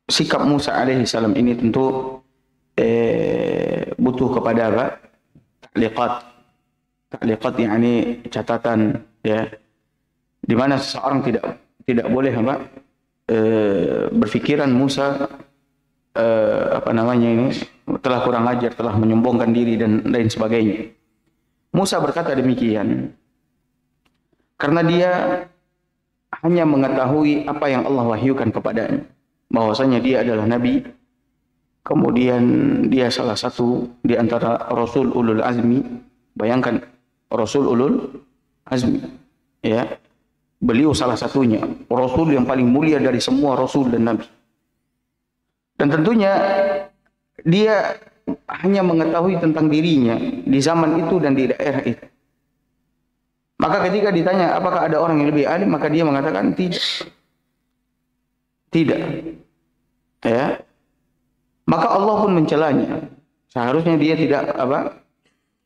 sikap Musa alaihi salam ini tentu butuh kepada apa? Ta'liqat. Ta'liqat yakni catatan, ya. Di mana seseorang tidak boleh apa? Berpikiran Musa apa namanya ini telah kurang ajar, telah menyombongkan diri dan lain sebagainya. Musa berkata demikian karena dia hanya mengetahui apa yang Allah wahyukan kepadanya, bahwasanya dia adalah nabi, kemudian dia salah satu di antara rasul ulul azmi. Bayangkan, rasul ulul azmi, ya, beliau salah satunya rasul yang paling mulia dari semua rasul dan nabi. Dan tentunya dia hanya mengetahui tentang dirinya di zaman itu dan di daerah itu. Maka ketika ditanya apakah ada orang yang lebih alim, maka dia mengatakan tidak. Tidak. Ya. Maka Allah pun mencelanya. Seharusnya dia tidak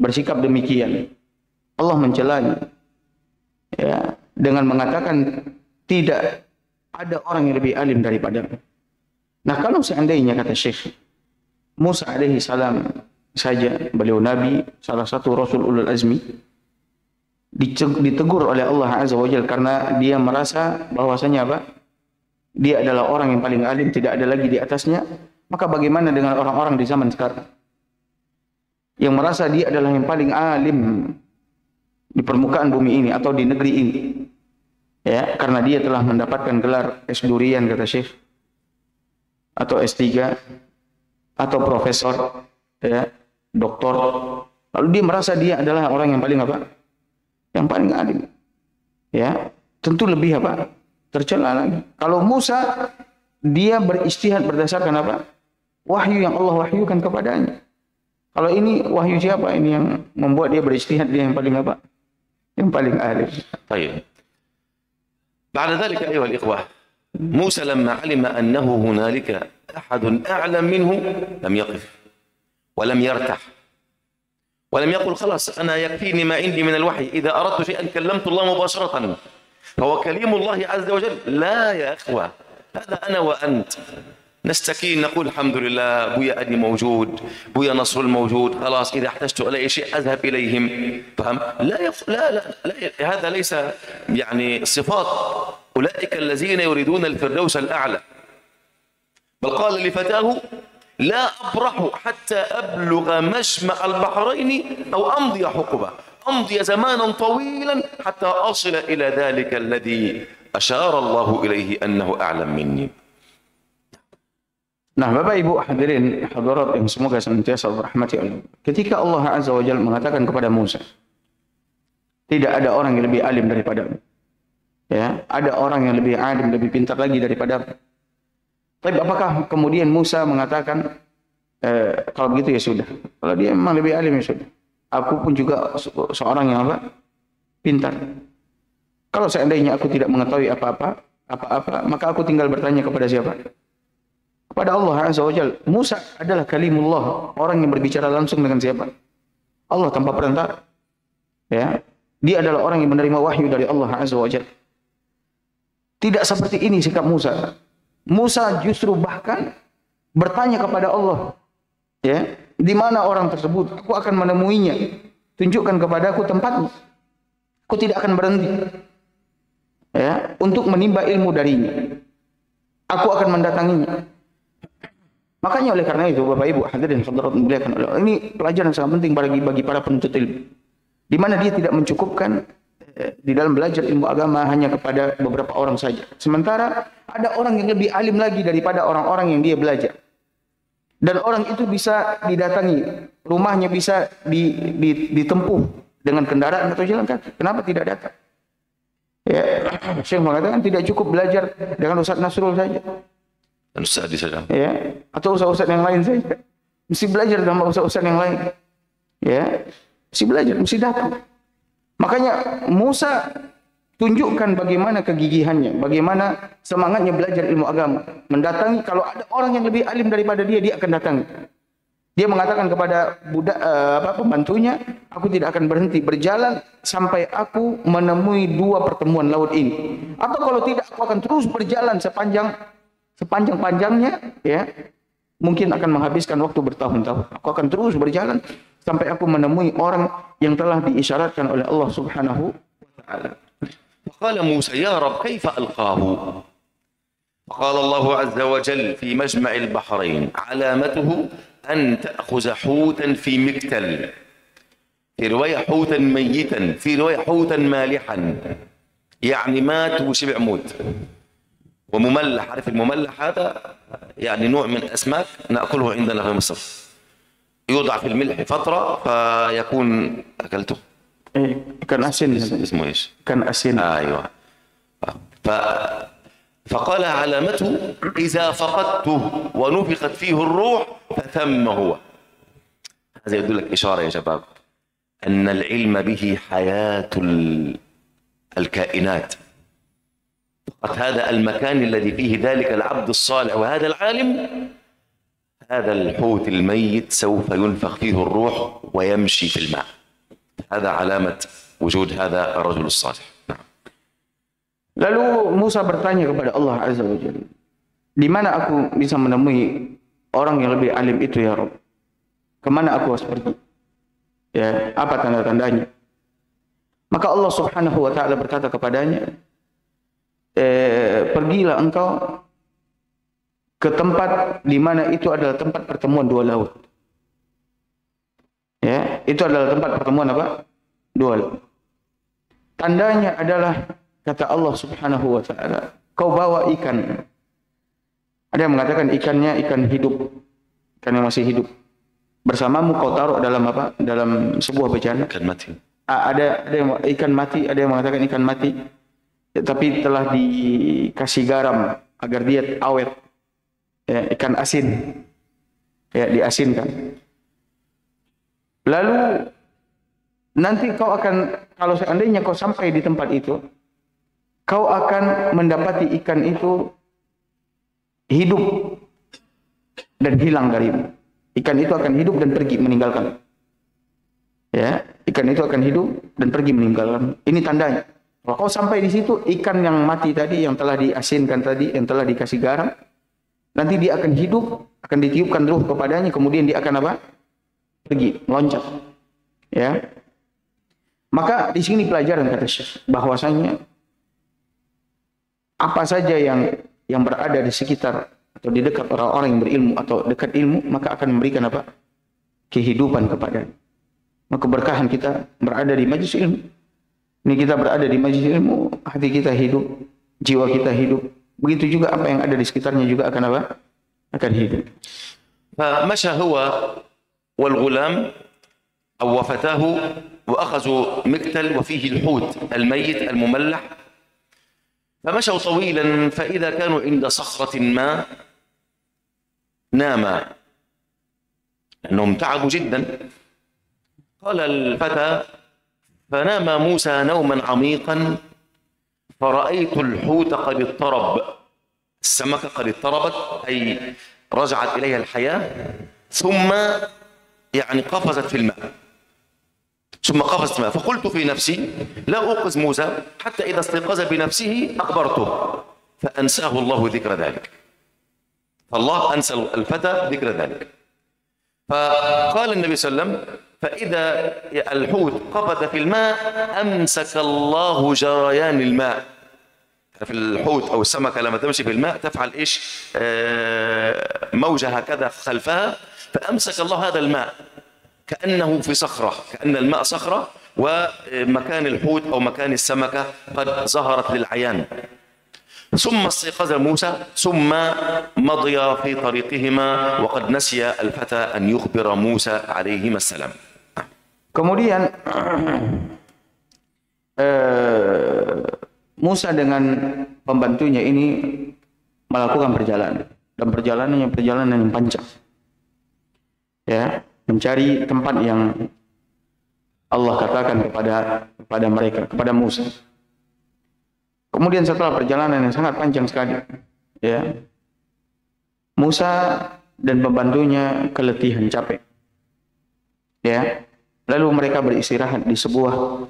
bersikap demikian. Allah mencelanya. Ya, dengan mengatakan tidak ada orang yang lebih alim daripada. Nah, kalau seandainya kata Syekh Musa alaihi salam saja, beliau nabi, salah satu rasul ulul azmi, ditegur oleh Allah azza wajalla karena dia merasa bahwasanya apa? Dia adalah orang yang paling alim, tidak ada lagi di atasnya. Maka bagaimana dengan orang-orang di zaman sekarang yang merasa dia adalah yang paling alim di permukaan bumi ini atau di negeri ini, ya, karena dia telah mendapatkan gelar S durian kata Syekh, atau S3 atau profesor, ya, doktor, lalu dia merasa dia adalah orang yang paling apa? Yang paling alim. Ya, tentu lebih apa? Tercela lagi. Kalau Musa dia beristihad berdasarkan apa? Wahyu yang Allah wahyukan kepadanya. Kalau ini wahyu siapa ini yang membuat dia beristihad, dia yang paling apa? Yang paling alim. طيب. بعد ذلك أيها الإخوة، موسى لما علم أنه هنالك أحد أعلم منه لم يقف ولم يرتح ولم يقل خلاص أنا يكفيني ما عندي من الوحي، إذا أردت شيئا كلمت الله مباشرة فهو كليم الله عز وجل. لا يا أخوة، هذا أنا وأنت نستكين نقول الحمد لله بويا أدي موجود، بويا نصر الموجود، خلاص إذا احتجت إلى شيء أذهب إليهم. فهم؟ لا هذا ليس يعني صفات أولئك الذين يريدون الفردوس الأعلى. بل قال لفتاه لا أبرح حتى أبلغ مجمع البحرين أو أمضي حقبة، أمضي زمانا طويلا حتى أصل إلى ذلك الذي أشار الله إليه أنه أعلم مني. Nah, Bapak Ibu hadirin hadirat yang semoga senantiasa dirahmati Allah. Ketika Allah Azza wa Jalla mengatakan kepada Musa, tidak ada orang yang lebih alim daripadamu. Ya, ada orang yang lebih alim, lebih pintar lagi daripada. Tapi apakah kemudian Musa mengatakan kalau begitu ya sudah. Kalau dia memang lebih alim ya sudah. Aku pun juga seorang yang apa? Pintar. Kalau seandainya aku tidak mengetahui apa-apa, maka aku tinggal bertanya kepada siapa? Kepada Allah Azza wa Jalla. Musa adalah kalimullah, orang yang berbicara langsung dengan siapa? Allah tanpa perantara. Ya. Dia adalah orang yang menerima wahyu dari Allah Azza wa Jalla. Tidak seperti ini sikap Musa. Musa justru bahkan bertanya kepada Allah, ya, di mana orang tersebut? Aku akan menemuinya. Tunjukkan kepadaku tempatnya. Aku tidak akan berhenti, ya, untuk menimba ilmu darinya. Aku akan mendatanginya. Makanya oleh karena itu Bapak Ibu hadirin hadirat muliakan oleh Allah, ini pelajaran sangat penting bagi para penuntut ilmu. Di mana dia tidak mencukupkan di dalam belajar ilmu agama hanya kepada beberapa orang saja. Sementara ada orang yang lebih alim lagi daripada orang-orang yang dia belajar. Dan orang itu bisa didatangi, rumahnya bisa ditempuh dengan kendaraan atau jalan kaki. Kenapa tidak datang? Ya, Syekh mengatakan tidak cukup belajar dengan Ustaz Nasrul saja. Ustaz saja. Ya, atau ustaz-ustaz yang lain saja. Mesti belajar sama ustaz-ustaz yang lain. Ya, mesti belajar, mesti datang. Makanya Musa tunjukkan bagaimana kegigihannya, bagaimana semangatnya belajar ilmu agama. Mendatangi, kalau ada orang yang lebih alim daripada dia, dia akan datang. Dia mengatakan kepada pembantunya, aku tidak akan berhenti berjalan sampai aku menemui dua pertemuan laut ini. Atau kalau tidak, aku akan terus berjalan sepanjang-panjangnya, ya. Mungkin akan menghabiskan waktu bertahun-tahun. Aku akan terus berjalan sampai aku menemui orang yang telah diisyaratkan oleh Allah Subhanahu wa taala. فقال موسى يا رب كيف ألقاه؟ فقال الله عز وجل في مجمع البحرين علامته أن تأخذ حوتا في مكتل، في رواية حوتا ميتا، في رواية حوتا مالحا، يعني مات وشبع موت ومملح. عارف المملح هذا يعني نوع من الأسماك نأكله عندنا في مصر، يوضع في الملح فترة فيكون أكلته. Ikan asin. اسمه ايش؟ Ikan asin. ايوه. فقال علامته اذا فقدته ونفخت فيه الروح فثم هو. هذا يدل لك اشاره يا شباب ان العلم به حياه الكائنات. فقط هذا المكان الذي فيه ذلك العبد الصالح وهذا العالم، هذا الحوت الميت سوف ينفخ فيه الروح ويمشي في الماء. هذا علامة وجود هذا الرجل الصالح. Lalu Musa bertanya kepada Allah Azza wa Jalla, di mana aku bisa menemui orang yang lebih alim itu ya Rabb? Kemana aku harus pergi? Ya, apa tanda-tandanya? Maka Allah Subhanahu wa taala berkata kepadanya, pergilah engkau ke tempat di mana itu adalah tempat pertemuan dua laut. Ya, itu adalah tempat pertemuan apa? Dua laut. Tandanya adalah kata Allah Subhanahu wa taala, kau bawa ikan. Ada yang mengatakan ikannya ikan hidup, ikan yang masih hidup. Bersamamu kau taruh dalam apa? Dalam sebuah bejana. Ikan mati. Ada yang ikan mati, ada yang mengatakan ikan mati, ya, tapi telah dikasih garam agar dia awet. Ya, ikan asin. Ya, diasinkan. Lalu nanti kau akan, kalau seandainya kau sampai di tempat itu, kau akan mendapati ikan itu hidup dan hilang darimu. Ikan itu akan hidup dan pergi meninggalkan. Ya, ikan itu akan hidup dan pergi meninggalkan. Ini tandanya. Kalau kau sampai di situ, ikan yang mati tadi, yang telah diasinkan tadi, yang telah dikasih garam, nanti dia akan hidup, akan ditiupkan ruh kepadanya, kemudian dia akan apa? Pergi, meloncat. Ya. Maka di sini pelajaran kata Syekh bahwasanya apa saja yang berada di sekitar atau di dekat orang-orang yang berilmu atau dekat ilmu, maka akan memberikan apa? Kehidupan kepadanya. Maka keberkahan kita berada di majlis ilmu. Ini kita berada di majlis ilmu, hati kita hidup, jiwa kita hidup. Begitu juga apa yang ada di sekitarnya juga akan apa? Akan hidup. فمشى هو والغلام أو وفتاه وأخذوا مكتل وفيه الحوت الميت المملح، فمشوا طويلا فإذا كانوا عند صخرة ما ناما لأنهم تعبوا جدا. قال الفتى فنام موسى نوما عميقا فرأيت الحوت قد اضطرب، السمكة قد اضطربت أي رجعت إليها الحياة، ثم يعني قفزت في الماء، ثم قفزت الماء. فقلت في نفسي لا أوقظ موسى حتى إذا استيقظ بنفسه أخبرته، فأنساه الله ذكر ذلك. فالله أنسى الفتى ذكر ذلك. فقال النبي صلى الله عليه وسلم فإذا الحوت قفز في الماء أمسك الله جريان الماء. في الحوت أو السمكة لما تمشي في الماء تفعل إيش؟ موجة هكذا خلفها، فأمسك الله هذا الماء كأنه في صخرة، كأن الماء صخرة ومكان الحوت أو مكان السمكة قد ظهرت للعيان. ثم استيقظ موسى ثم مضي في طريقهما وقد نسي الفتى أن يخبر موسى عليهما السلام. Kemudian Musa dengan pembantunya ini melakukan perjalanan, dan perjalanannya perjalanan yang panjang. Ya, mencari tempat yang Allah katakan kepada mereka, kepada Musa. Kemudian setelah perjalanan yang sangat panjang sekali, ya, Musa dan pembantunya keletihan, capek. Ya. Lalu mereka beristirahat di sebuah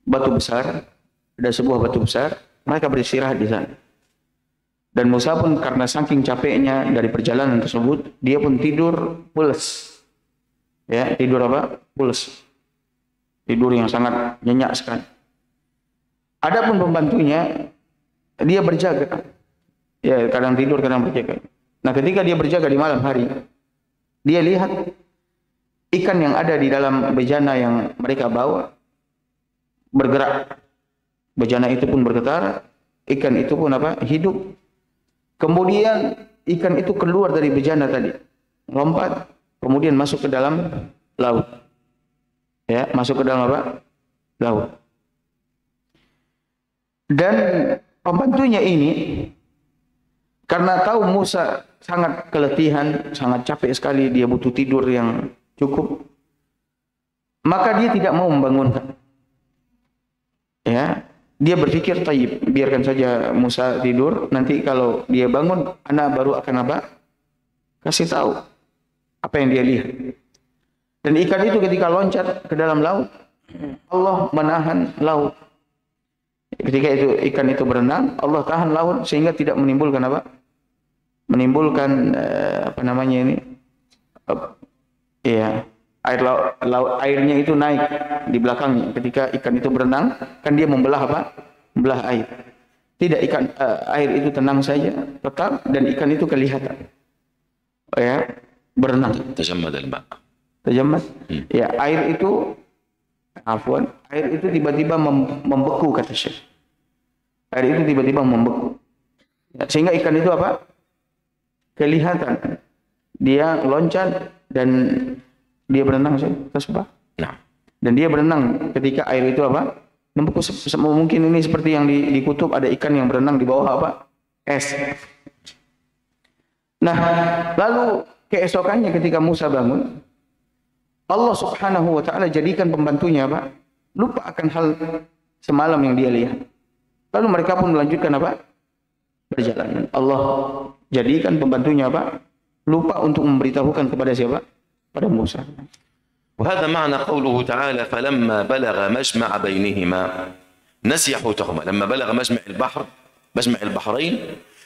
batu besar. Ada sebuah batu besar, mereka beristirahat di sana. Dan Musa pun karena saking capeknya dari perjalanan tersebut, dia pun tidur pules. Ya, tidur apa? Pules. Tidur yang sangat nyenyak sekali. Adapun pembantunya, dia berjaga. Ya, kadang tidur, kadang berjaga. Nah, ketika dia berjaga di malam hari, dia lihat ikan yang ada di dalam bejana yang mereka bawa bergerak. Bejana itu pun bergetar, ikan itu pun apa? Hidup. Kemudian ikan itu keluar dari bejana tadi, lompat, kemudian masuk ke dalam laut. Ya, masuk ke dalam apa? Laut. Dan pembantunya ini, karena tahu Musa sangat keletihan, sangat capek sekali, dia butuh tidur yang cukup, maka dia tidak mau membangunkan. Ya, dia berpikir, tayyib, biarkan saja Musa tidur, nanti kalau dia bangun, anak baru akan apa? Kasih tahu apa yang dia lihat. Dan ikan itu ketika loncat ke dalam laut, Allah menahan laut. Ketika itu ikan itu berenang, Allah tahan laut sehingga tidak menimbulkan apa? Menimbulkan apa namanya ini? Ya, airnya itu naik di belakangnya. Ketika ikan itu berenang, kan dia membelah apa? Membelah air. Tidak, air itu tenang saja, tetap, dan ikan itu kelihatan. Ya, berenang. Tajammad al-ma'. Tajammad. Ya, air itu tiba-tiba membeku, kata Syekh. Air itu tiba-tiba membeku. Ya, sehingga ikan itu apa? Kelihatan. Dia loncat dan dia berenang saja. Nah. Dan dia berenang ketika air itu apa? Membeku. Mungkin ini seperti yang di kutub, ada ikan yang berenang di bawah apa? Es. Nah, lalu keesokannya ketika Musa bangun, Allah Subhanahu wa taala jadikan pembantunya apa? Lupa akan hal semalam yang dia lihat. Lalu mereka pun melanjutkan apa? Perjalanan. Allah jadikan pembantunya apa? Lupa untuk memberitahukan kepada siapa? Pada Musa. وهذا معنى قوله تعالى فلما بلغ مجمع بينهما نسي حوتهما. لما بلغ مجمع البحرين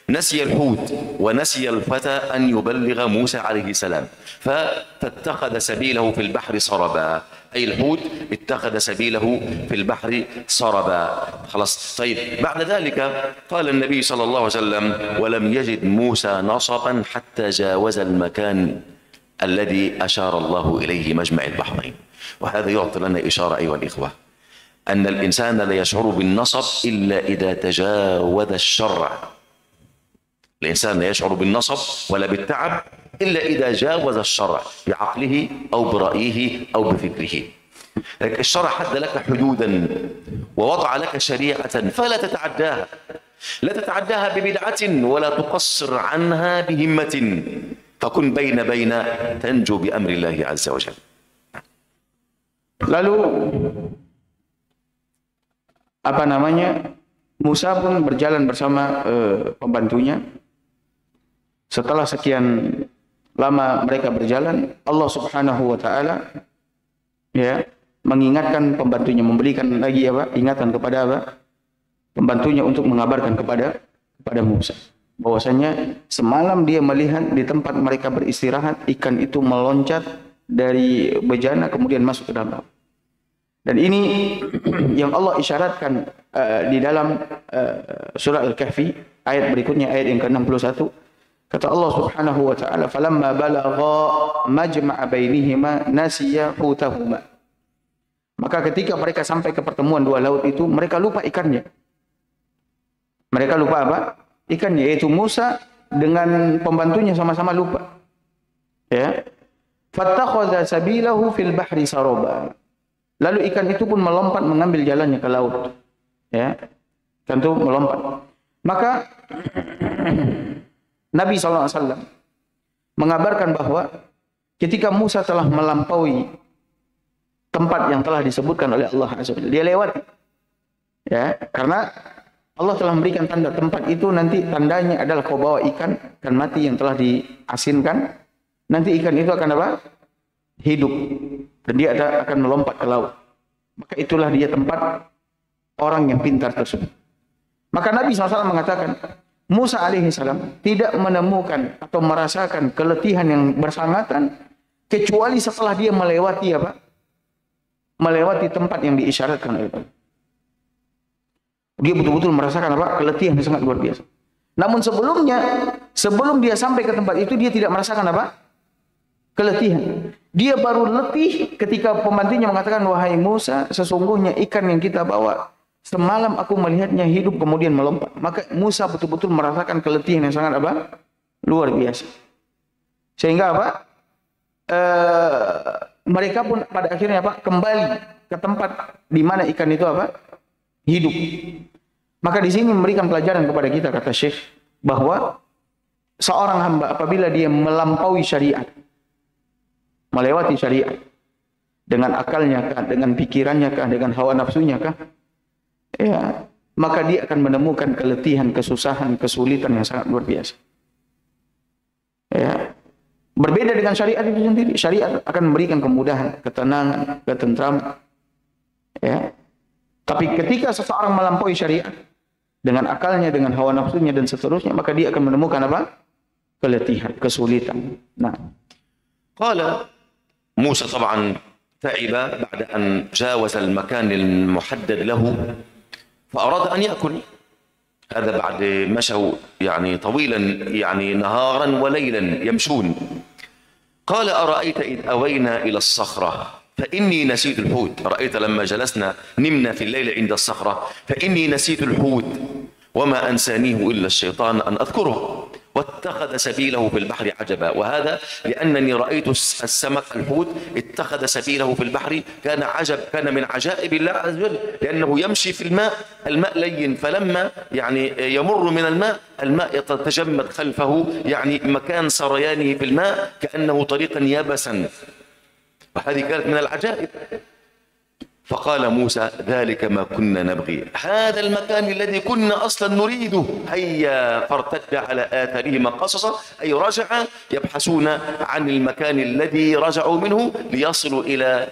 نسي الحوت ونسي الفتى أن يبلغ موسى عليه السلام فاتخذ سبيله في البحر سربا. أي الحوت اتخذ سبيله في البحر سربا. خلاص. طيب بعد ذلك قال النبي صلى الله عليه وسلم ولم يجد موسى نصبا حتى جاوز المكان الذي أشار الله إليه مجمع البحرين. وهذا يعطي لنا إشارة أيها الإخوة أن الإنسان لا يشعر بالنصب إلا إذا تجاوز الشرع. الإنسان لا يشعر بالنصب ولا بالتعب إلا إذا جاوز الشرع بعقله أو برأيه أو بفكره. الشرع حد لك حدودا ووضع لك شريعة فلا تتعداها. لا تتعداها ببدعة ولا تقصر عنها بهمة. فكن بين تنجو بأمر الله عز وجل. Lalu apa namanya? Musa pun berjalan bersama pembantunya. Setelah sekian lama mereka berjalan, Allah Subhanahu wa taala ya mengingatkan pembantunya, memberikan lagi apa? Ingatan kepada apa? Pembantunya untuk mengabarkan kepada Musa bahwasanya semalam dia melihat di tempat mereka beristirahat ikan itu meloncat dari bejana kemudian masuk ke dalam laut. Dan ini yang Allah isyaratkan di dalam surah Al-Kahfi ayat berikutnya, ayat yang ke-61. Kata Allah Subhanahu wa taala, "Falamma balagha majma'a bainihima nasiya hutahuma." Maka ketika mereka sampai ke pertemuan dua laut itu, mereka lupa ikannya. Mereka lupa apa? Ikannya, yaitu Musa dengan pembantunya sama-sama lupa. Ya. Fattakhadha sabilahu fil bahri saraba. Lalu ikan itu pun melompat mengambil jalannya ke laut. Ya. Ikan itu melompat. Maka Nabi SAW mengabarkan bahwa ketika Musa telah melampaui tempat yang telah disebutkan oleh Allah Azza wa Jalla, dia lewati. Ya, karena Allah telah memberikan tanda tempat itu, nanti tandanya adalah kau bawa ikan mati yang telah diasinkan, nanti ikan itu akan apa? Hidup. Dan dia akan melompat ke laut. Maka itulah dia tempat orang yang pintar tersebut. Maka Nabi SAW mengatakan, Musa alaihissalam tidak menemukan atau merasakan keletihan yang bersangatan kecuali setelah dia melewati apa? Melewati tempat yang diisyaratkan oleh Allah. Dia betul-betul merasakan apa? Keletihan yang sangat luar biasa. Namun sebelum dia sampai ke tempat itu, dia tidak merasakan apa? Keletihan. Dia baru letih ketika pembantunya mengatakan, wahai Musa, sesungguhnya ikan yang kita bawa semalam aku melihatnya hidup kemudian melompat. Maka Musa betul-betul merasakan keletihan yang sangat apa? Luar biasa. Sehingga apa? Mereka pun pada akhirnya apa? Kembali ke tempat di mana ikan itu apa? Hidup. Maka di sini memberikan pelajaran kepada kita, kata Syekh, bahwa seorang hamba apabila dia melampaui syariat, melewati syariat, dengan akalnya kah, dengan pikirannya kah, dengan hawa nafsunya kah, ya, maka dia akan menemukan keletihan, kesusahan, kesulitan yang sangat luar biasa. Ya. Berbeda dengan syariat itu sendiri. Syariat akan memberikan kemudahan, ketenangan, ketentraman. Ya. Tapi ketika seseorang melampaui syariat dengan akalnya, dengan hawa nafsunya dan seterusnya, maka dia akan menemukan apa? Keletihan, kesulitan. Nah, قال موسى طبعا تعب بعد أن جاوز المكان المحدد له فأراد أن يأكل. هذا بعد مشوا يعني طويلا، يعني نهارا وليلا يمشون. قال أرأيت إذ أوينا إلى الصخرة فإني نسيت الحوت. رأيت لما جلسنا نمنا في الليل عند الصخرة فإني نسيت الحوت وما أنسانيه إلا الشيطان أن أذكره واتخذ سبيله في البحر عجبا. وهذا لأنني رأيت السمك الحوت اتخذ سبيله في البحر، كان من عجائب الله عز وجل، لأنه يمشي في الماء لين، فلما يعني يمر من الماء يتجمد خلفه، يعني مكان سريانه في الماء كأنه طريقا يبسا، وهذه كانت من العجائب. فقال موسى ذلك ما كنا نبغي، هذا المكان الذي كنا أصلا نريده، هيا فارتد على آثارهما قصصا، أي رجع يبحثون عن المكان الذي رجعوا منه ليصلوا إلى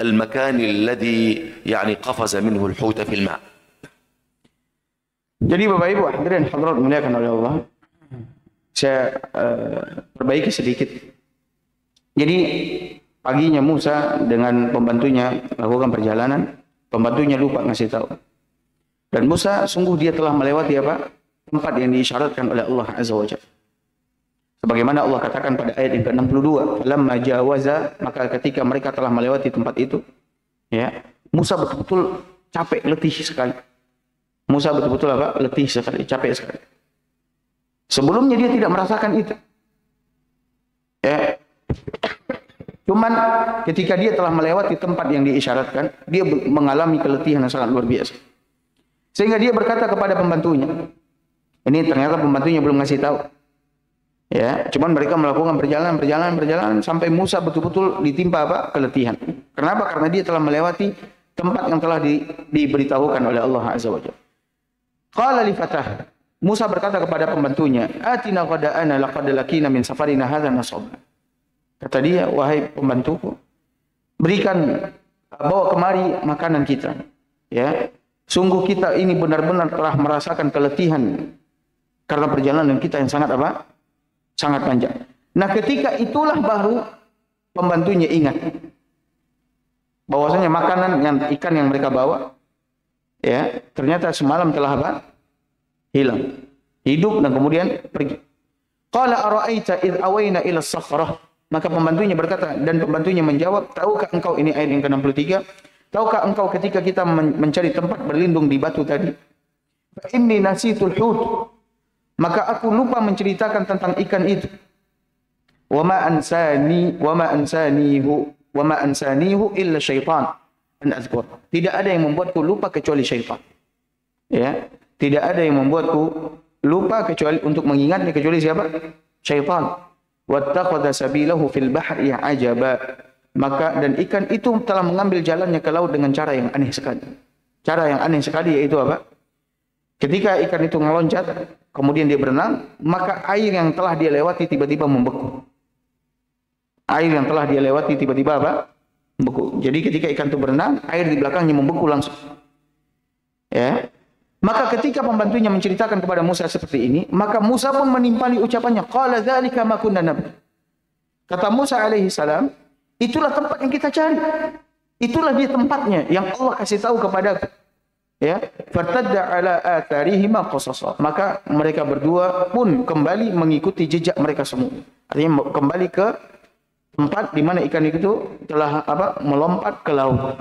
المكان الذي يعني قفز منه الحوت في الماء. jadi Bapak Ibu hadirin hadirat dimuliakan oleh Allah, saya perbaiki sedikit. Jadi paginya Musa dengan pembantunya lakukan perjalanan, pembantunya lupa ngasih tahu. Dan Musa sungguh dia telah melewati apa? Tempat yang diisyaratkan oleh Allah Azza wa Jalla. Sebagaimana Allah katakan pada ayat yang ke-62, "Falamma jawaza", maka ketika mereka telah melewati tempat itu, ya, Musa betul-betul capek, letih sekali. Musa betul-betul apa? Letih sekali, capek sekali. Sebelumnya dia tidak merasakan itu. Ya. Cuman ketika dia telah melewati tempat yang diisyaratkan, dia mengalami keletihan yang sangat luar biasa. Sehingga dia berkata kepada pembantunya, ini ternyata pembantunya belum ngasih tahu. Ya, cuman mereka melakukan perjalanan sampai Musa betul-betul ditimpa apa? Keletihan. Kenapa? Karena dia telah melewati tempat yang telah diberitahukan oleh Allah Azza wa Jalla. Qala li fatah, Musa berkata kepada pembantunya, "Atina qada'ana laqad lakina min safarina hadza nasaba." Kata dia, wahai pembantuku, berikan, bawa kemari makanan kita. Ya, sungguh kita ini benar-benar telah merasakan keletihan karena perjalanan kita yang sangat apa? Sangat panjang. Nah, ketika itulah baru pembantunya ingat bahwasanya makanan yang ikan yang mereka bawa, ya, ternyata semalam telah apa? Hilang, hidup dan kemudian pergi. Qala ara'aita id awayna ila as-sakhrah. Maka pembantunya berkata, dan pembantunya menjawab, tahukah engkau, ini ayat yang ke-63, tahukah engkau ketika kita mencari tempat berlindung di batu tadi? Inni nasitul hut, maka aku lupa menceritakan tentang ikan itu. Wa ma ansanihu illa syaitan an azkur. Tidak ada yang membuatku lupa kecuali syaitan. Ya, tidak ada yang membuatku lupa kecuali untuk mengingatnya kecuali siapa? Syaitan. Wattakhadha sabilahu fil bahri ajaba. Maka dan ikan itu telah mengambil jalannya ke laut dengan cara yang aneh sekali. Cara yang aneh sekali yaitu apa? Ketika ikan itu meloncat, kemudian dia berenang, maka air yang telah dia lewati tiba-tiba membeku. Air yang telah dia lewati tiba-tiba apa? Membeku. Jadi ketika ikan itu berenang, air di belakangnya membeku langsung. Ya. Maka ketika pembantunya menceritakan kepada Musa seperti ini, maka Musa pun menimpali ucapannya, qala dzalika ma kunna nabghi. Kata Musa alaihi salam, itulah tempat yang kita cari. Itulah dia tempatnya yang Allah kasih tahu kepadaku. Ya, fartadda ala atharihima qasasa. Maka mereka berdua pun kembali mengikuti jejak mereka semua. Artinya kembali ke tempat di mana ikan itu telah melompat ke laut.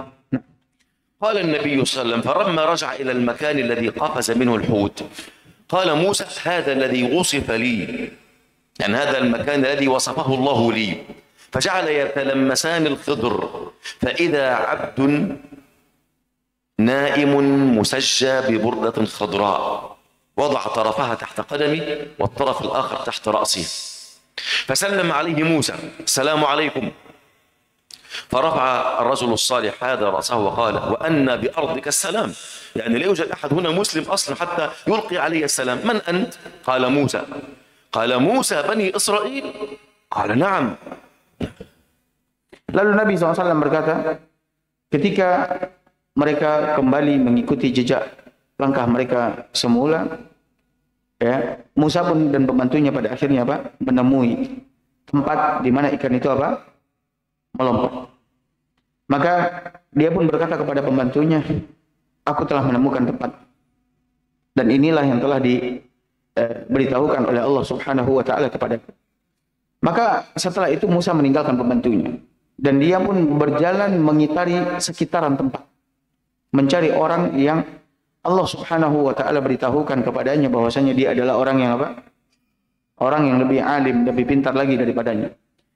قال النبي صلى الله عليه وسلم فلما رجع إلى المكان الذي قفز منه الحوت قال موسى هذا الذي وصف لي يعني هذا المكان الذي وصفه الله لي فجعل يتلمسان الخضر فإذا عبد نائم مسجى ببردة خضراء وضع طرفها تحت قدمي والطرف الآخر تحت رأسي فسلم عليه موسى السلام عليكم فرفع الرجل الصالح هذا رأسه وقال وأن بأرضك السلام يعني لا يوجد أحد هنا مسلم أصلا حتى يلقي علي السلام من أنت؟ قال موسى بني إسرائيل قال نعم. Lalu Nabi SAW berkata, ketika mereka kembali mengikuti jejak langkah mereka semula, ya, Musa pun dan pembantunya pada akhirnya menemui tempat di mana ikan itu melompat. Maka dia pun berkata kepada pembantunya, aku telah menemukan tempat. Dan inilah yang telah diberitahukan oleh Allah Subhanahu wa taala kepadaku. Maka setelah itu Musa meninggalkan pembantunya dan dia pun berjalan mengitari sekitaran tempat, mencari orang yang Allah Subhanahu wa taala beritahukan kepadanya bahwasanya dia adalah orang yang orang yang lebih alim, lebih pintar lagi daripadanya.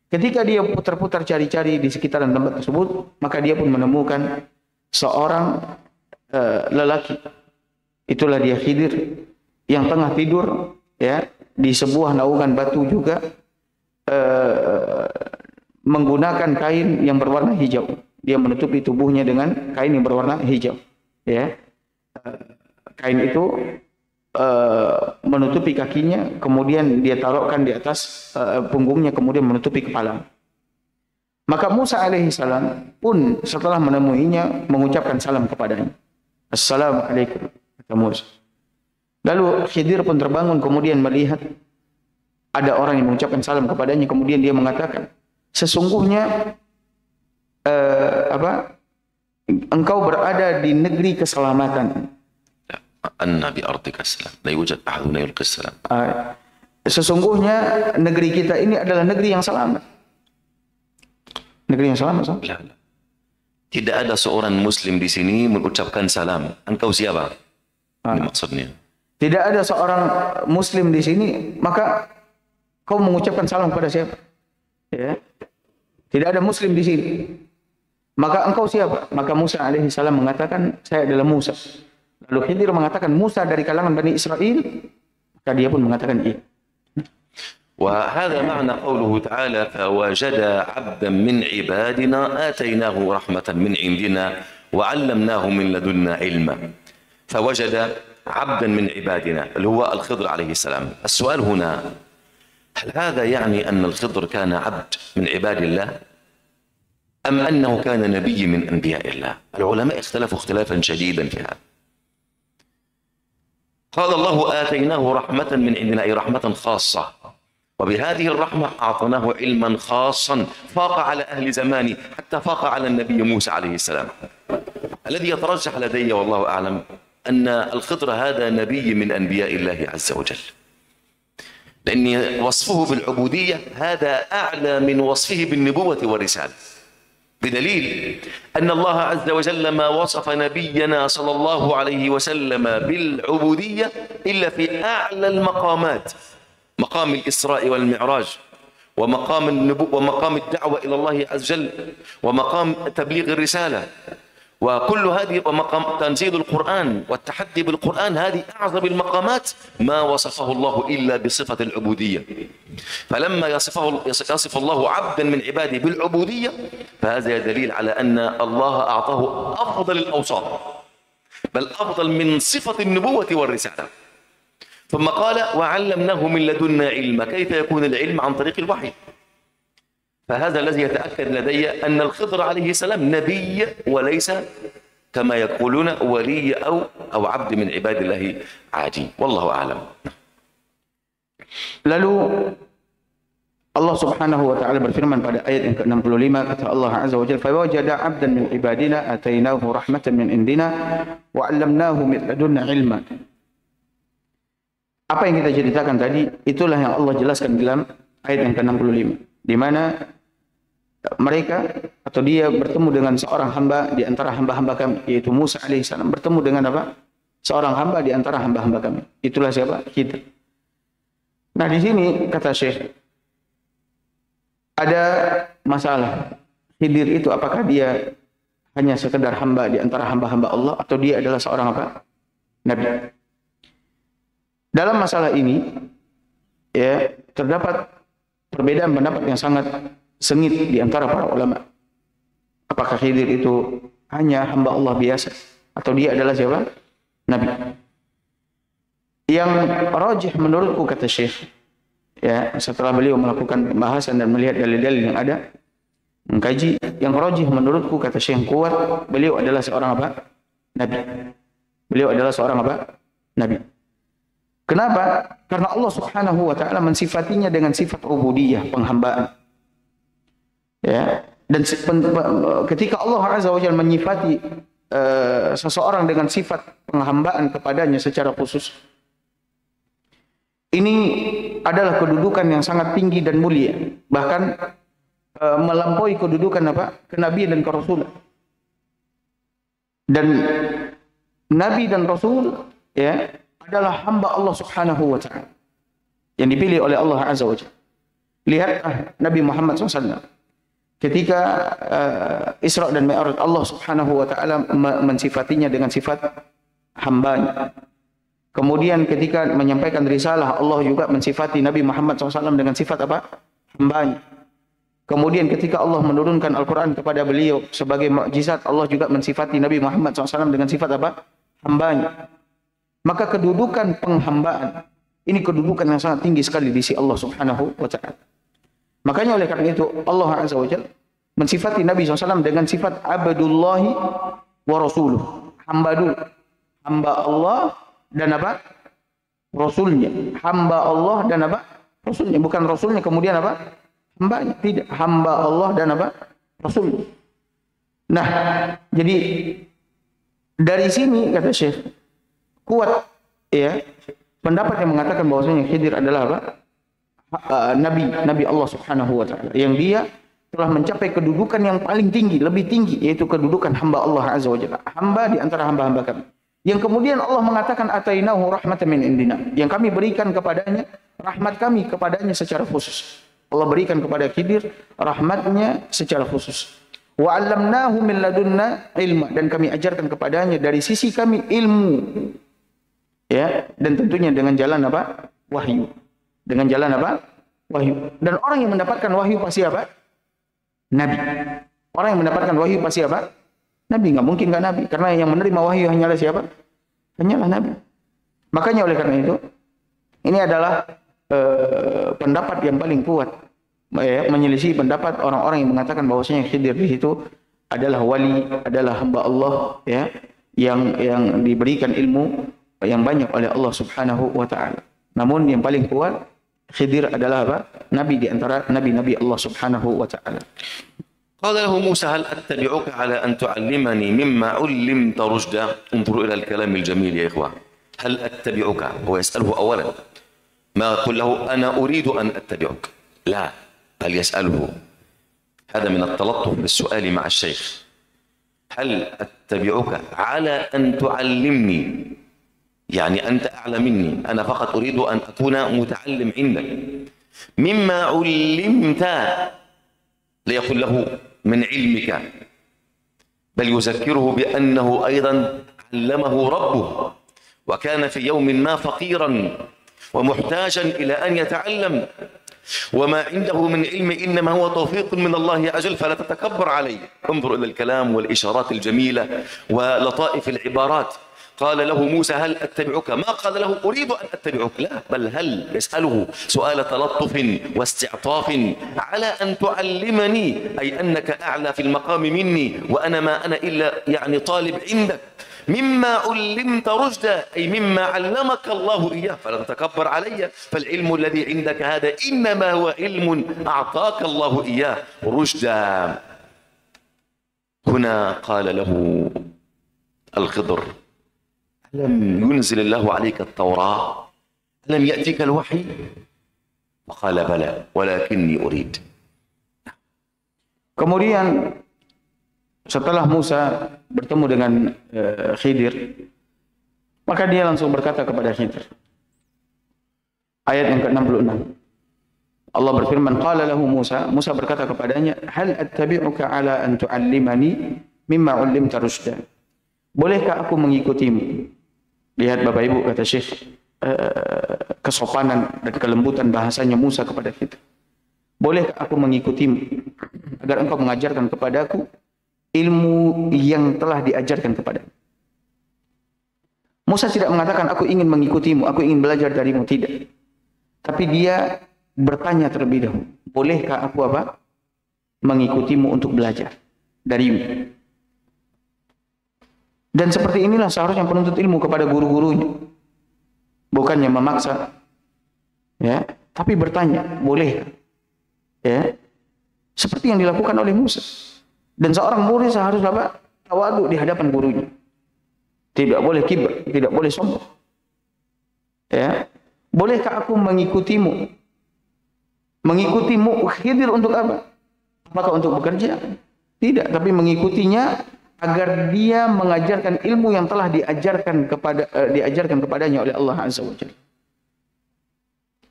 Ketika dia putar-putar cari-cari di sekitaran tempat tersebut, maka dia pun menemukan seorang lelaki. Itulah dia Khidir yang tengah tidur, ya, di sebuah naungan batu juga, menggunakan kain yang berwarna hijau. Dia menutupi tubuhnya dengan kain yang berwarna hijau. Ya, kain itu menutupi kakinya, kemudian dia taruhkan di atas punggungnya, kemudian menutupi kepala. Maka Musa alaihi salam pun setelah menemuinya mengucapkan salam kepadanya. Assalamualaikum, kata Musa. Lalu Khidir pun terbangun kemudian melihat ada orang yang mengucapkan salam kepadanya, kemudian dia mengatakan, sesungguhnya engkau berada di negeri keselamatan. Anna bi ardika salam. La yujad ahadun yulqi salam. Sesungguhnya negeri kita ini adalah negeri yang selamat. Negeri yang selamat, so? La. Tidak ada seorang muslim di sini mengucapkan salam. Engkau siapa? Ini maksudnya. Tidak ada seorang muslim di sini, maka kau mengucapkan salam kepada siapa? Ya. Tidak ada muslim di sini. Maka engkau siapa? Maka Musa alaihi salam mengatakan, saya adalah Musa. Lalu Khidir mengatakan, Musa dari kalangan Bani Israel. Maka dia pun mengatakan iya. وهذا معنى قوله تعالى فوجد عبدا من عبادنا آتيناه رحمة من عندنا وعلمناه من لدنا علما. فوجد عبدا من عبادنا اللي هو الخضر عليه السلام. السؤال هنا هل هذا يعني أن الخضر كان عبد من عباد الله أم أنه كان نبي من أنبياء الله؟ العلماء اختلفوا اختلافا شديدا في هذا. قال الله آتيناه رحمة من عندنا أي رحمة خاصة، وبهذه الرحمة أعطناه علما خاصا فاق على أهل زمانه حتى فاق على النبي موسى عليه السلام. الذي يترجح لدي والله أعلم أن الخضر هذا نبي من أنبياء الله عز وجل، لأن وصفه بالعبودية هذا أعلى من وصفه بالنبوة والرسالة، بدليل أن الله عز وجل ما وصف نبينا صلى الله عليه وسلم بالعبودية إلا في أعلى المقامات، مقام الإسراء والمعراج ومقام النبوة ومقام الدعوة إلى الله عز وجل ومقام تبليغ الرسالة وكل هذه ومقام تنزيل القرآن والتحدي بالقرآن، هذه أعظم المقامات ما وصفه الله إلا بصفة العبودية. فلما يصف الله عبدا من عباده بالعبودية فهذا دليل على أن الله أعطاه أفضل الأوصاف، بل أفضل من صفة النبوة والرسالة. ثم قال وعلمناه من لدنا علما. كيف يكون العلم؟ عن طريق الوحي. فهذا الذي يتأكد لدي أن الخضر عليه السلام نبي وليس كما يقولون ولي أو عبد من عباد الله عادي. والله أعلم. Lalu Allah Subhanahu wa taala berfirman pada ayat yang ke-65, kata Allah Azza wa Jalla, "Fa wajada 'abdan min ibadina atainahu rahmatan min indina wa 'allamnahu min ladunna 'ilma." Apa yang kita ceritakan tadi, itulah yang Allah jelaskan dalam ayat yang ke-65, di mana mereka atau dia bertemu dengan seorang hamba di antara hamba-hamba kami, yaitu Musa alaihissalam bertemu dengan apa? Seorang hamba di antara hamba-hamba kami. Itulah siapa? Khidir. Nah, di sini kata Syekh ada masalah. Khidir itu apakah dia hanya sekedar hamba di antara hamba-hamba Allah atau dia adalah seorang apa? Nabi. Dalam masalah ini ya terdapat perbedaan pendapat yang sangat sengit di antara para ulama. Apakah Khidir itu hanya hamba Allah biasa atau dia adalah siapa? Nabi. Yang rajih menurutku, kata Syekh, ya, setelah beliau melakukan pembahasan dan melihat dalil-dalil yang ada, mengkaji, yang rajih menurutku, kata Syekh, yang kuat, beliau adalah seorang apa? Nabi. Beliau adalah seorang apa? Nabi. Kenapa? Karena Allah Subhanahu wa taala mensifatinya dengan sifat ubudiyah, penghambaan. Ya, dan ketika Allah Azza wa Jalla menyifati seseorang dengan sifat penghambaan kepadanya secara khusus, ini adalah kedudukan yang sangat tinggi dan mulia, bahkan melampaui kedudukan apa? Kenabian dan kerasulan. Dan Nabi dan Rasul ya adalah hamba Allah Subhanahu wa taala yang dipilih oleh Allah Azza wa Jalla. Lihat Nabi Muhammad SAW ketika Isra dan Mi'raj, Allah Subhanahu wa taala mensifatinya dengan sifat hambanya. Kemudian ketika menyampaikan risalah, Allah juga mensifati Nabi Muhammad SAW dengan sifat apa? Hambanya. Kemudian ketika Allah menurunkan Al-Quran kepada beliau sebagai mukjizat, Allah juga mensifati Nabi Muhammad SAW dengan sifat apa? Hambanya. Maka kedudukan penghambaan, ini kedudukan yang sangat tinggi sekali di sisi Allah Subhanahu wa taala. Makanya oleh karena itu Allah Azza wa Jalla mensifati Nabi SAW dengan sifat Abdullahi wa Rasuluh. Hamba dulu. Hamba Allah dan apa? Rasulnya. Hamba Allah dan apa? Rasulnya. Bukan Rasulnya kemudian apa? Hambanya. Tidak. Hamba Allah dan apa? Rasulnya. Nah, jadi dari sini kata Syekh, kuat ya pendapat yang mengatakan bahwasanya Khidir adalah apa? Nabi Allah Subhanahu wa taala, yang dia telah mencapai kedudukan yang paling tinggi, lebih tinggi, yaitu kedudukan hamba Allah Azza wa Jalla, hamba di antara hamba-hamba kami. Yang kemudian Allah mengatakan atainahu rahmatan min indina, yang kami berikan kepadanya rahmat kami kepadanya secara khusus. Allah berikan kepada Khidir rahmatnya secara khusus. Wa 'allamnahu min ladunna ilma, dan kami ajarkan kepadanya dari sisi kami ilmu. Ya, dan tentunya dengan jalan apa? Wahyu. Dengan jalan apa? Wahyu. Dan orang yang mendapatkan wahyu pasti apa? Nabi. Orang yang mendapatkan wahyu pasti apa? Nabi. Nggak mungkin nggak Nabi. Karena yang menerima wahyu hanyalah siapa? Hanyalah Nabi. Makanya oleh karena itu, ini adalah pendapat yang paling kuat. Menyelisih pendapat orang-orang yang mengatakan bahwasanya Khidir di situ adalah wali, adalah hamba Allah, ya, yang diberikan ilmu yang banyak oleh Allah Subhanahu wa taala. Namun yang paling kuat, Khidir adalah apa? Nabi di antara nabi-nabi Allah Subhanahu wa taala. قال له موسى هل أتبعك على أن تعلمني مما علمت رشدا. انظروا إلى الكلام الجميل يا إخوة. هل أتبعك؟ هو يسأله أولا، ما يقول له أنا أريد أن أتبعك، لا، بل يسأله. هذا من التلطف بالسؤال مع الشيخ. هل أتبعك على أن تعلمني، يعني أنت أعلم مني، أنا فقط أريد أن أكون متعلم عندك مما علمت، ليقول له من علمك، بل يذكره بأنه أيضا علمه ربه، وكان في يوم ما فقيرا ومحتاجا إلى أن يتعلم، وما عنده من علم إنما هو توفيق من الله عز وجل، فلا تتكبر عليه. انظر إلى الكلام والإشارات الجميلة ولطائف العبارات. قال له موسى هل أتبعك؟ ما قال له أريد أن أتبعك، لا، بل هل يسأله سؤال تلطف واستعطاف على أن تعلمني، أي أنك أعلى في المقام مني وأنا ما أنا إلا يعني طالب عندك، مما علمت رشدا، أي مما علمك الله إياه، فلا تتكبر علي، فالعلم الذي عندك هذا إنما هو علم أعطاك الله إياه رشدا. هنا قال له الخضر ألم ينزل الله عليك التوراة؟ ألم يأتيك الوحي؟ فقال بلى ولكني أريد. Kemudian setelah Musa bertemu dengan Khidir, maka dia langsung berkata kepada Khidir. Ayat yang ke-66. Allah berfirman, qala lahu Musa, Musa berkata kepadanya, hal attabi'uka ala an tu'allimani mimma 'ullimta rusyda. Bolehkah aku mengikutimu? Lihat Bapak Ibu, kata Syekh, kesopanan dan kelembutan bahasanya Musa kepada kita. Bolehkah aku mengikutimu agar engkau mengajarkan kepadaku ilmu yang telah diajarkan kepadamu? Musa tidak mengatakan aku ingin mengikutimu, aku ingin belajar darimu, tidak. Tapi dia bertanya terlebih dahulu, bolehkah aku apa? Mengikutimu untuk belajar darimu. Dan seperti inilah seharusnya penuntut ilmu kepada guru-gurunya. Bukannya memaksa, ya, tapi bertanya, boleh, ya, seperti yang dilakukan oleh Musa. Dan seorang murid seharusnya apa? Tawadu di hadapan gurunya. Tidak boleh kibr, tidak boleh sombong. Ya, bolehkah aku mengikutimu? Mengikutimu Khidir untuk apa? Apakah untuk bekerja? Tidak, tapi mengikutinya agar dia mengajarkan ilmu yang telah diajarkan kepadanya oleh Allah Azza wa Jalla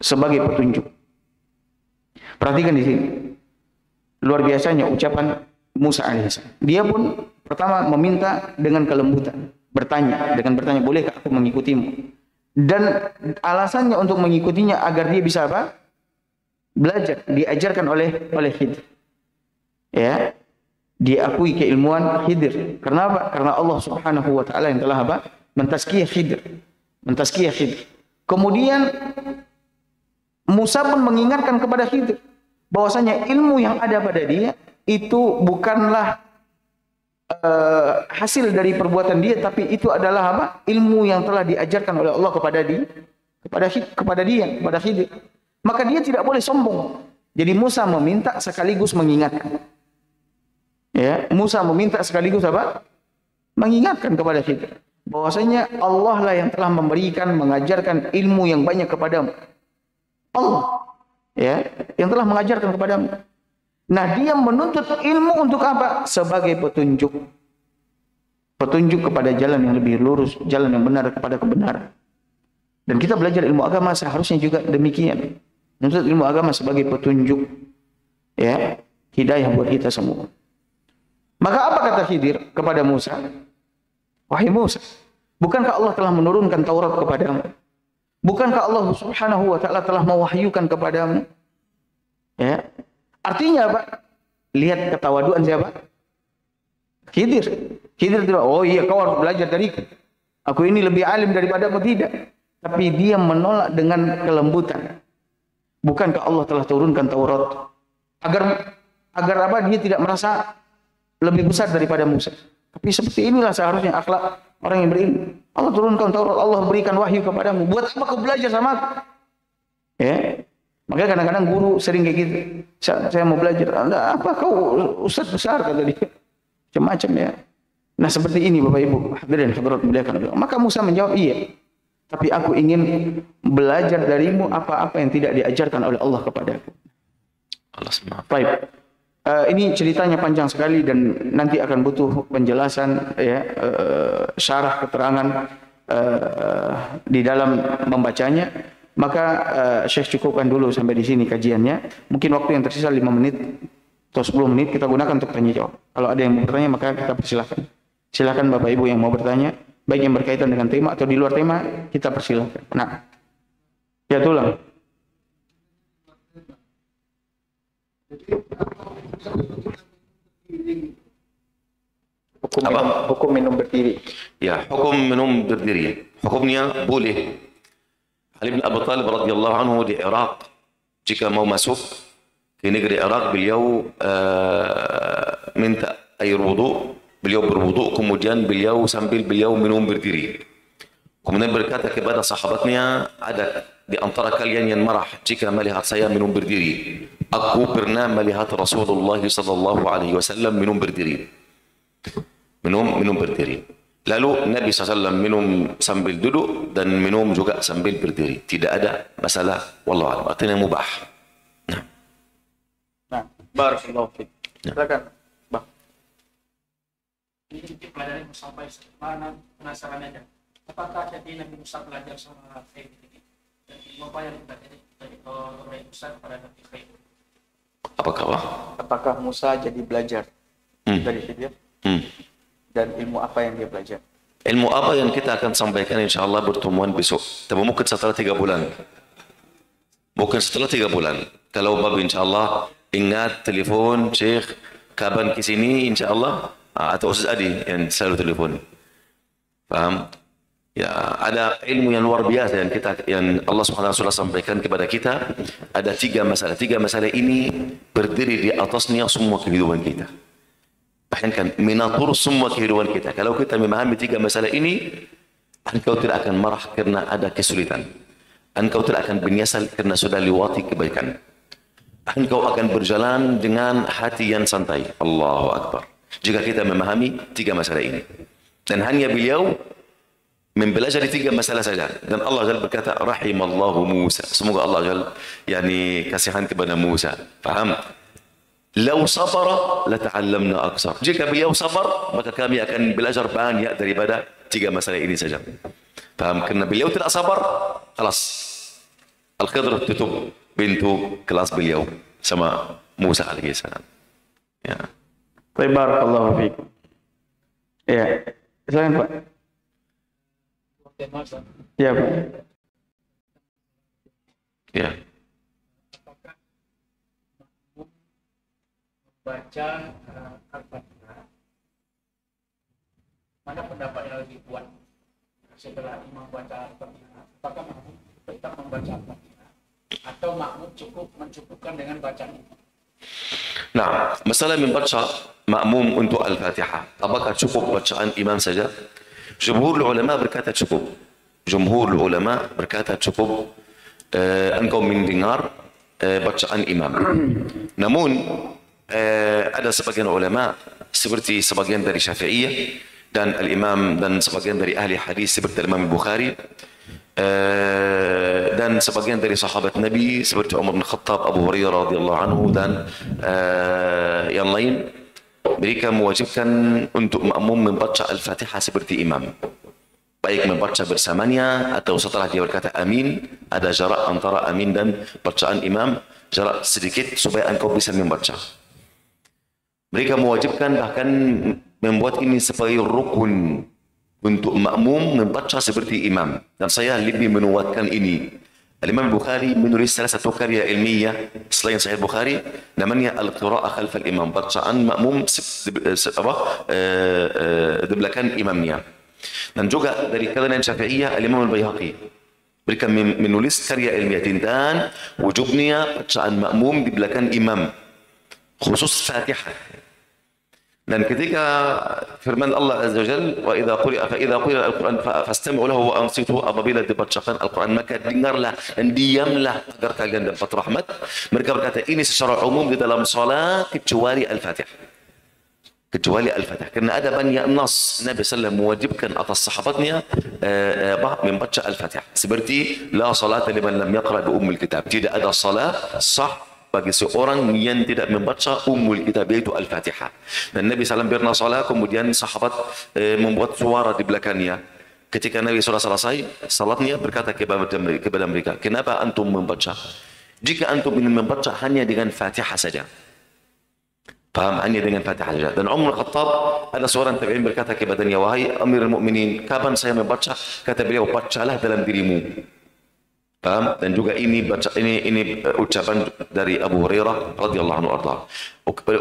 sebagai petunjuk. Perhatikan di sini. Luar biasanya ucapan Musa alaihissalam. Dia pun pertama meminta dengan kelembutan, bertanya, bolehkah aku mengikutimu? Dan alasannya untuk mengikutinya agar dia bisa apa? Belajar, diajarkan oleh Khidir. Ya, diakui keilmuan Khidir. Kenapa? Karena Allah Subhanahu wa taala yang telah apa? Mentazkiyah Khidir. Kemudian Musa pun mengingatkan kepada Khidir bahwasanya ilmu yang ada pada dia itu bukanlah hasil dari perbuatan dia, tapi itu adalah apa? Ilmu yang telah diajarkan oleh Allah kepada Khidir. Maka dia tidak boleh sombong. Jadi Musa meminta sekaligus mengingatkan. Ya, Musa meminta sekaligus apa? Mengingatkan kepada Khidir bahwasanya Allah lah yang telah mengajarkan ilmu yang banyak kepadamu. Allah, ya, yang telah mengajarkan kepadamu. Nah, dia menuntut ilmu untuk apa? Sebagai petunjuk. Petunjuk kepada jalan yang lebih lurus, jalan yang benar, kepada kebenaran. Dan kita belajar ilmu agama seharusnya juga demikian. Menuntut ilmu agama sebagai petunjuk, ya, hidayah buat kita semua. Maka apa kata Khidir kepada Musa? Wahai Musa, bukankah Allah telah menurunkan Taurat kepadamu? Bukankah Allah Subhanahu wa taala telah mewahyukan kepadamu? Ya. Artinya apa? Lihat ketawaduan siapa? Khidir. Khidir tidak, oh iya kau harus belajar dariku. Aku ini lebih alim daripadamu, tidak. Tapi dia menolak dengan kelembutan. Bukankah Allah telah turunkan Taurat agar apa? Dia tidak merasa lebih besar daripada Musa. Tapi seperti inilah seharusnya akhlak orang yang berilmu. Allah turunkan Taurat, Allah berikan wahyu kepadamu. Buat apa kau belajar sama aku? Ya. Makanya kadang-kadang guru sering kayak gitu. Saya mau belajar. Apa kau ustaz besar, kata dia. Macam-macam ya. Nah, seperti ini Bapak Ibu, hadirin hadirat muliakan Allah. Maka Musa menjawab, iya. Tapi aku ingin belajar darimu apa-apa yang tidak diajarkan oleh Allah kepadaku. Allah SWT. Baik. Ini ceritanya panjang sekali dan nanti akan butuh penjelasan, ya, syarah keterangan di dalam membacanya. Maka Syekh cukupkan dulu sampai di sini kajiannya. Mungkin waktu yang tersisa 5 menit atau 10 menit kita gunakan untuk tanya jawab. Kalau ada yang mau bertanya maka kita persilahkan. Silakan Bapak Ibu yang mau bertanya, baik yang berkaitan dengan tema atau di luar tema, kita persilahkan. Nah, ya tulang. Hukum minum berdiri. Ya. Ya, hukum minum berdiri. Hukumnya boleh. Ali bin Abi Thalib radhiyallahu anhu di Iraq, jika mau masuk ke negeri Iraq, beliau minta air wudu, beliau berwudu, kemudian beliau sambil beliau minum berdiri. Kemudian berkata kepada sahabatnya, ada di antara kalian yang marah jika melihat saya minum berdiri. Aku pernah melihat Rasulullah sallallahu alaihi wasallam minum berdiri. Minum berdiri. Lalu Nabi SAW minum sambil duduk dan minum juga sambil berdiri. Tidak ada masalah. Wallahu a'lam. Artinya mubah. Nah, barakallahu fiik. Silakan, Bang. Ini pelajari sampai mana penasaran aja. Apakah jadi Nabi Musa belajar sama Khadir ini? Dan ilmu apa yang dipelajari dari Nabi Musa pada Nabi Khadir? Apakah Musa jadi belajar dari Khidir? Dan ilmu apa yang dia belajar? Ilmu apa yang kita akan sampaikan insyaAllah pertemuan besok. Tapi mungkin setelah 3 bulan. Mungkin setelah 3 bulan. Kalau Bab insyaAllah ingat telefon Syekh kapan ke sini insyaAllah. Atau Ustaz Adi yang selalu telefon. Faham? Ya, ada ilmu yang luar biasa yang Allah Subhanahu wa taala sampaikan kepada kita. Ada 3 masalah. 3 masalah ini berdiri di atasnya semua kehidupan kita. Bayangkan, mengatur semua kehidupan kita. Kalau kita memahami 3 masalah ini, engkau tidak akan marah karena ada kesulitan. Engkau tidak akan menyesal karena sudah lewati kebaikan. Engkau akan berjalan dengan hati yang santai. Allahu Akbar. Jika kita memahami 3 masalah ini. Dan hanya beliau mempelajari 3 masalah saja. Dan Allah Jalla berkata, Rahimallahu Musa. Semoga Allah Jalla kasihan kepada Musa. Faham? Lau sabara lata'allamna aksar. Jika beliau sabar, maka kami akan belajar banyak daripada 3 masalah ini saja. Faham? Karena beliau tidak sabar, kelas Al-Khidr tutup pintu kelas beliau sama Musa alaihissalam. Ya. Barakallahu fiikum. Ya, silakan Pak. Ya Pak. Ya. Baca Al-Fatihah, mana pendapat yang lebih kuat setelah imam baca Al-Fatihah? Apakah makmum tetap membaca Al-Fatihah atau makmum cukup mencukupkan dengan bacaan itu? Nah, masalah membaca makmum untuk Al-Fatihah, apakah cukup bacaan imam saja? Jumhur ulama berkata cukup. Jumhur ulama berkata cukup engkau mendengar bacaan imam. Namun ada sebagian ulama seperti sebagian dari Syafi'iyah dan al-Imam dan sebagian dari ahli hadis seperti Imam Bukhari dan sebagian dari sahabat Nabi seperti Umar bin Khattab, Abu Hurairah radhiyallahu anhu dan yang lain, mereka mewajibkan untuk makmum membaca Al-Fatihah seperti imam, baik membaca bersamanya atau setelah dia berkata amin. Ada jarak antara amin dan bacaan imam, jarak sedikit supaya engkau bisa membaca. Mereka mewajibkan bahkan membuat ini sebagai rukun untuk makmum membaca seperti imam. Dan saya lebih menguatkan ini. Al-Imam Bukhari menulis salah satu karya ilmiah selain Sahih Bukhari, namanya Al-Qira'ah khalf al-Imam, bacaan makmum di belakang imamnya. Dan juga dari kalangan Syafi'iyah Al-Imam Al-Baihaqi, mereka menulis karya ilmiah tentang wujubnya bacaan makmum di belakang imam, khusus Fatihah. Dan ketika firman Allah Azza wa Jalla, wa idza quri'a al-Qur'an fastami'u lahu wa ansitu, apabila dibacakan Al-Qur'an maka dengarlah dan diamlah agar kalian dapat rahmat. Mereka berkata ini secara umum di dalam salat kecuali Al-Fatihah. Kecuali Al-Fatihah. Karena ada banyak nas Nabi sallallahu mewajibkan atas sahabatnya membaca Al-Fatihah. Seperti la salata liman lam yaqra bi ummul kitab. Tidak ada salat sah bagi seorang yang tidak membaca Ummul Kitab, yaitu Al-Fatihah. Dan Nabi SAW pernah salat, kemudian sahabat membuat suara di belakangnya. Ketika Nabi sudah selesai salatnya, berkata kepada mereka, kenapa antum membaca? Jika antum ingin membaca hanya dengan Fatihah saja. Paham? Hanya dengan Fatihah saja. Dan Umar Khattab, ada seorang tabi'in berkata kepadanya, wahai Amirul Mukminin, kapan saya membaca? Kata beliau, bacalah dalam dirimu. Paham? Dan juga ini ucapan dari Abu Hurairah radhiyallahu anhu arda.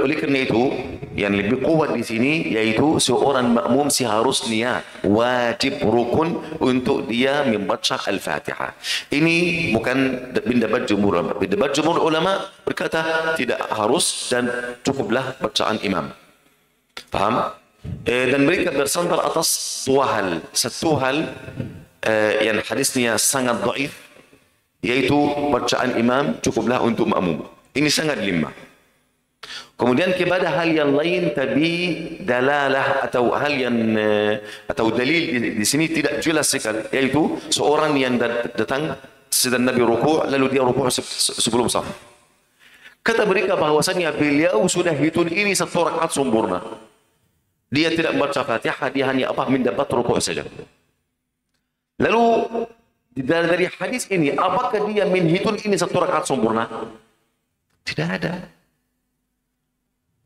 Oleh kerana itu, yang lebih kuat di sini yaitu seorang makmum seharusnya wajib rukun untuk dia membaca Al-Fatihah. Ini bukan pendapat jumhur ulama. Pendapat jumhur ulama berkata tidak harus dan cukuplah bacaan imam. Faham? Dan mereka bersandar atas dua hal. Satu hal yang hadisnya sangat dhaif, yaitu bacaan imam cukuplah untuk makmum. Ini sangat lemah. Kemudian kepada hal yang lain tadi dalalah atau hal yang atau dalil di sini tidak jelas sekali, yaitu seorang yang datang sedang Nabi rukuk lalu dia rukuk sebelum saf. Kata mereka bahwasanya beliau sudah hitung ini satu rakaat sempurna. Dia tidak membaca Fatihah, dia hanya mendapat rukuk saja. Lalu dari hadis ini, apakah dia menghitung ini satu rakaat sempurna? Tidak ada.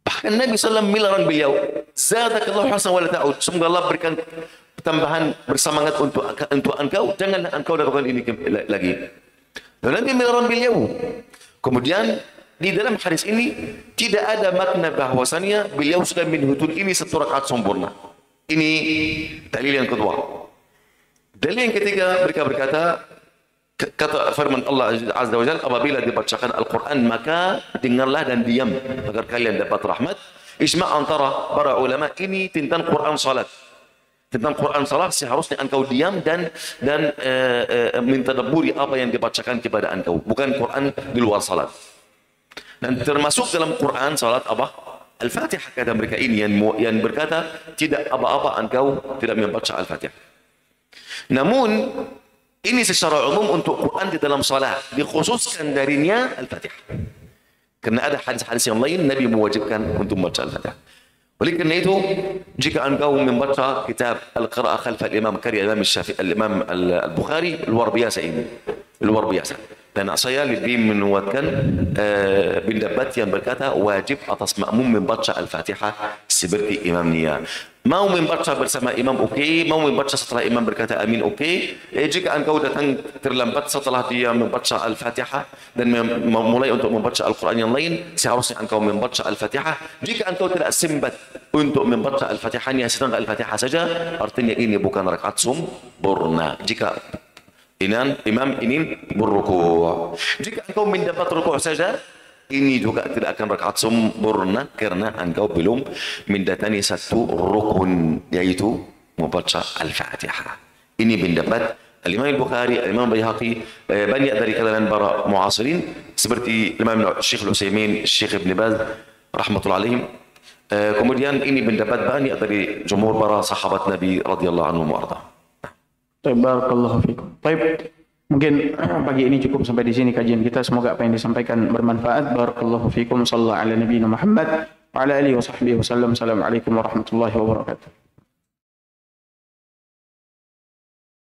Bahkan Nabi SAW melarang beliau, zadakallahu hasan wa la ta'ud. Semoga Allah berikan tambahan bersemangat untuk engkau, janganlah engkau lakukan ini lagi. Dan Nabi melarang beliau. Kemudian di dalam hadis ini tidak ada makna bahwasannya beliau sudah menghitung ini satu rakaat sempurna. Ini dalil yang kedua. Dalil yang ketiga, mereka berkata, kata firman Allah Azza wa Jalla, apabila dibacakan Al-Quran maka dengarlah dan diam agar kalian dapat rahmat. Ijma' antara para ulama ini tentang Quran salat. Tentang Quran salat seharusnya engkau diam dan mentadabburi apa yang dibacakan kepada engkau, bukan Quran di luar salat. Dan termasuk dalam Quran salat apa? Al-Fatihah, kata mereka ini yang berkata tidak apa-apa engkau tidak membaca Al-Fatihah. Namun ini secara umum untuk Quran di dalam salat, dikhususkan darinya Al-Fatihah. Karena ada hadis-hadis yang lain Nabi mewajibkan untuk membaca Al-Fatihah. Oleh kerana itu, jika engkau membaca kitab Al-Qira'ah khalfa al-Imam karya Al-Imam Al-Bukhari, luar biasa ini. Luar biasa. Dan saya lebih menguatkan pendapat yang berkata wajib atas makmum membaca Al-Fatihah seperti imamnya. Mau membaca bersama imam okey, mau membaca setelah imam berkata amin okey. Jika engkau datang terlambat setelah dia membaca Al-Fatihah dan memulai untuk membaca Al-Quran yang lain, seharusnya engkau membaca Al-Fatihah. Jika engkau tidak sempat untuk membaca Al-Fatihah, hanya sedang Al-Fatihah saja, artinya ini bukan rakaat sempurna. Jika imam ini berrukuk, jika engkau mendapat rukuk saja, ini juga tidak akan rakaat sempurna karena engkau belum mendatangi satu rukun, yaitu membaca Al-Fatihah. Ini pendapat Al-Imam Al-Bukhari, Al-Imam Baihaqi, banyak dari kalangan para muasirin seperti Imam Syekh Al-Utsaimin, Syekh Ibn Baz rahmatullahi alaihim. Kemudian ini pendapat banyak dari jumhur para sahabat Nabi radhiyallahu anhum wa arda. Barakallahu fikum. Baik, mungkin pagi ini cukup sampai di sini kajian kita. Semoga apa yang disampaikan bermanfaat. Barakallahu fikum. Sallallahu ala nabiyina Muhammad wa ala alihi wa sahbihi wasallam. Assalamualaikum warahmatullahi wabarakatuh.